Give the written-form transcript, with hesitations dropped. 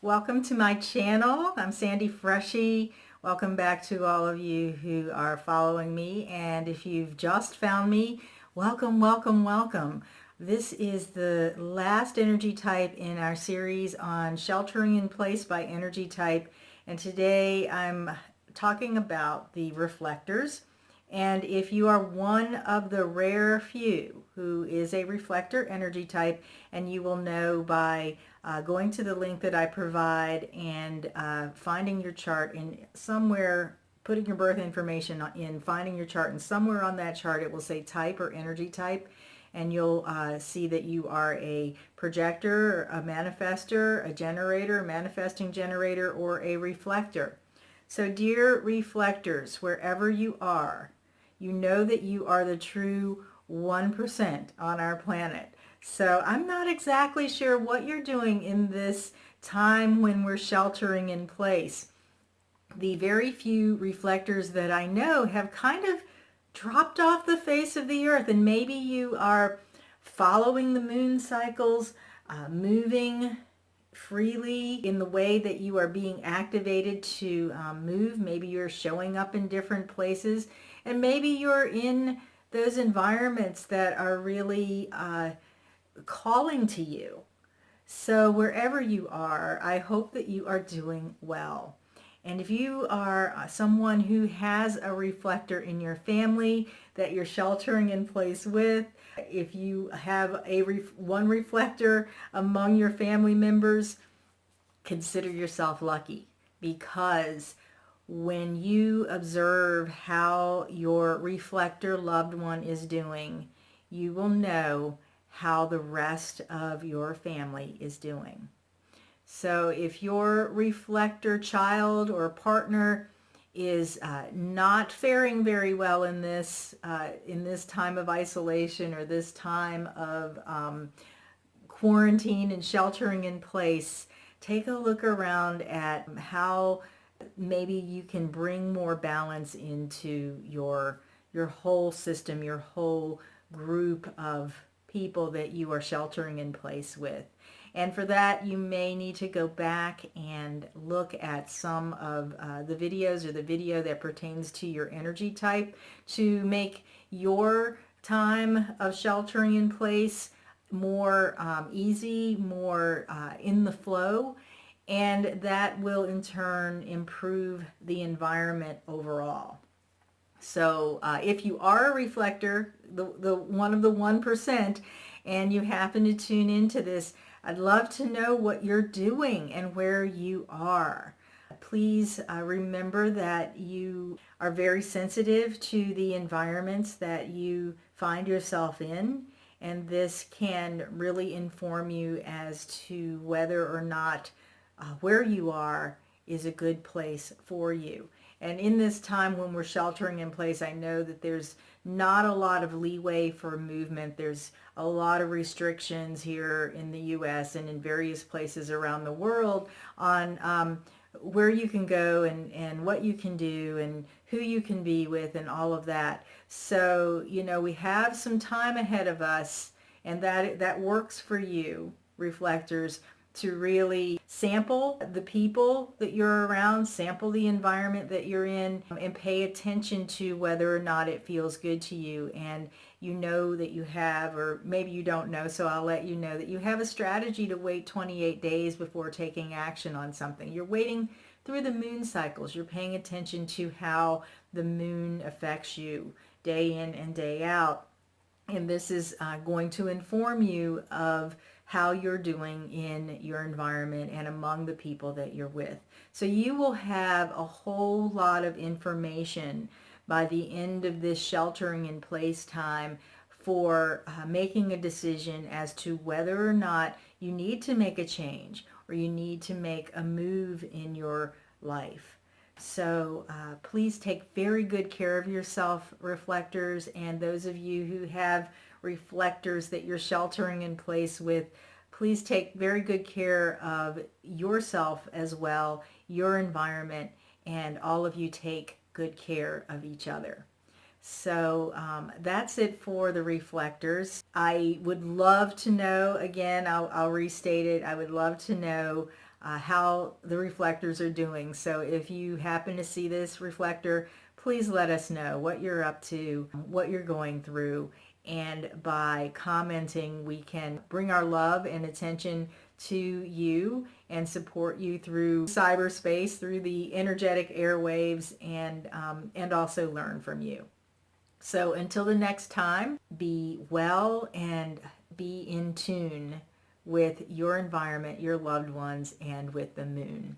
Welcome to my channel. I'm Sandy Freshy. Welcome back to all of you who are following me. And if you've just found me, welcome, welcome, welcome. This is the last energy type in our series on sheltering in place by energy type. And today I'm talking about the reflectors. And if you are one of the rare few who is a reflector energy type, and you will know by going to the link that I provide and finding your chart in somewhere, putting your birth information in, finding your chart, and somewhere on that chart it will say type or energy type, and you'll see that you are a projector, a manifester, a generator, a manifesting generator, or a reflector. So dear reflectors, wherever you are, you know that you are the true 1% on our planet. So I'm not exactly sure what you're doing in this time when we're sheltering in place. The very few reflectors that I know have kind of dropped off the face of the earth, and maybe you are following the moon cycles, moving freely in the way that you are being activated to move. Maybe you're showing up in different places, and maybe you're in those environments that are really calling to you. So wherever you are, I hope that you are doing well. And if you are someone who has a reflector in your family that you're sheltering in place with, if you have one reflector among your family members, consider yourself lucky, because when you observe how your reflector loved one is doing, you will know how the rest of your family is doing. So if your reflector child or partner is not faring very well in this time of isolation, or this time of quarantine and sheltering in place, take a look around at how maybe you can bring more balance into your whole system, your whole group of people that you are sheltering in place with. And for that, you may need to go back and look at some of the videos, or the video that pertains to your energy type, to make your time of sheltering in place more easy, more in the flow, and that will in turn improve the environment overall. So if you are a reflector, the one of the 1%, and you happen to tune into this, I'd love to know what you're doing and where you are. Please remember that you are very sensitive to the environments that you find yourself in, and this can really inform you as to whether or not where you are is a good place for you. And in this time when we're sheltering in place, I know that there's not a lot of leeway for movement. There's a lot of restrictions here in the US and in various places around the world on where you can go and what you can do and who you can be with and all of that. So, you know, we have some time ahead of us, and that works for you, reflectors, to really sample the people that you're around, sample the environment that you're in, and pay attention to whether or not it feels good to you. And you know that you have, or maybe you don't know, so I'll let you know that you have a strategy to wait 28 days before taking action on something. You're waiting through the moon cycles. You're paying attention to how the moon affects you day in and day out. And this is going to inform you of how you're doing in your environment and among the people that you're with. So you will have a whole lot of information by the end of this sheltering in place time for making a decision as to whether or not you need to make a change, or you need to make a move in your life. So please take very good care of yourself, reflectors, and those of you who have reflectors that you're sheltering in place with, please take very good care of yourself as well, your environment, and all of you take good care of each other. So that's it for the reflectors. I would love to know, again, I'll restate it, I would love to know how the reflectors are doing. So if you happen to see this reflector, please let us know what you're up to, what you're going through. And by commenting, we can bring our love and attention to you and support you through cyberspace, through the energetic airwaves, and also learn from you. So until the next time, be well and be in tune with your environment, your loved ones, and with the moon.